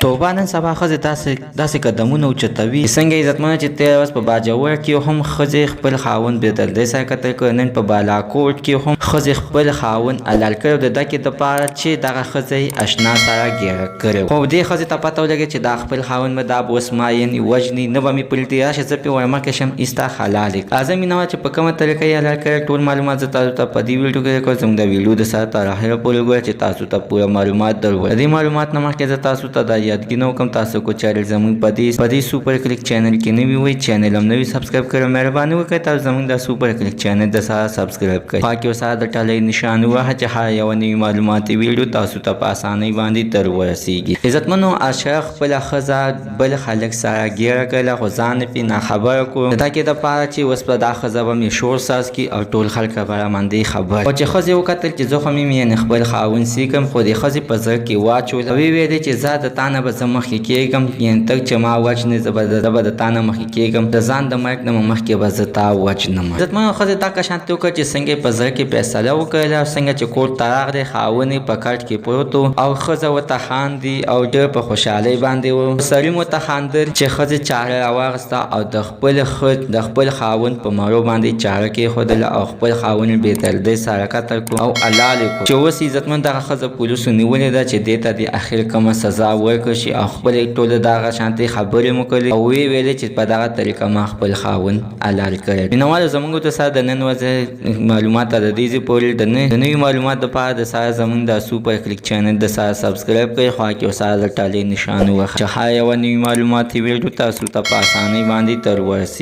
توبه نن سبا ښځې داسې قدمونه اوچتوي څنګه عزتمنه چې تېره ورځ په باجوړ کې هم ښځې خپل خاوند بېدردۍ سره قتل کړ، نن په بالاکوټ کې هم ښځې خپل خاوند حلال کړی د ډکې دپاره چې دغه ښځه یې اشنا سره ګیره کړې خو دې ښځې ته پته ولګېد چې دا خپل خاوند به دا به اوس ما یعنې وژني، نه به مې پرېږدي، راشه زه پرې ورمخکې شم ایسته حلال یې کړه. راځه مینه وال چې په کومه طریقه یې حلال کړی ټول معلومات زه تاسو ته په دې ویډیو کې درکوم. زموږ د ویډیو د سره تر اخره پورې وګورئ چې تاسو ته پوره معلومات درولم. د دې معلومات نه مخکې زه تاسو ته دا یادګي وکړم تاسو کو چینل زموږ په دې سوپر کلیک چینل کې نوي وئ، چینل هم نوي سبسکرایب کړئ، مهرباني وکړئ تاسو زموږ د سوپر کلیک چینل د سره سبسکرایب کړئ. خوا کې ورسره د ټلۍ نشان ووهه چې هر یوه نوي معلوماتي ویډیو تاسو ته په اسانۍ باندې در ورسیږي. عزتمنو اشرف خپله ښځه بل خلک سره ګیره کړله خو ځان یې پرې ناخبره کړو د ټکې دپاره چې اوس به دا ښځه به مې شور ساز کړي او ټول خلک به راباندې خبر. خو چې ښځې وکتل چې زه خو مې یعنې خپل خاوند سیږم خو دې ښځې په زړه کې واچول او ویې ویلې چې زه د تا نه به زه مخکې کېږم، یعنې ته چې ما وژنې زه به د تا نه مخکې کېږم، د ځان د مرګ نه مخکې به زه تا وژنم. عزتمنو ښځې دا کشانتې وکړه چې څنګه یې په زړه کې فیصله وکړله او څنګه چې کور ته راغلی خاوند یې په کټ کې پروت و او ښځه ورته خاندي او ډېر په خوشحالۍ باندې و. سړي م ورته خاندل چې ښځې چاړه راواخېسته او د خپل خاوند په مړو باندې چاړه کېښودله او خپل خاوند یې بېدردۍ سره قتل کړو او حلال یې کړو چې اوس عزتمن دغه ښځه پولیسو نیولې ده چې دې ته د اخر کومه سزا ورکړل شي او خپلې ټولې دغه شانتې خبرې مو کړلې او ویې ویلې چې په دغه طریقه ما خپل خاوند حلال کړی. مینهوالو زموږ د سره د نن ورځې معلومات د دې ځای پورې د نوي معلومات دپاره د سره زموږ د سوپر کلیک چینل د سره سبسکرایب کړئ، خوا کې ورسره د ټالۍ نشان ووهه چې هر یوه نوي معلوماتي ویډیو تاسو ته په اسانۍ باندې در ورسیږي.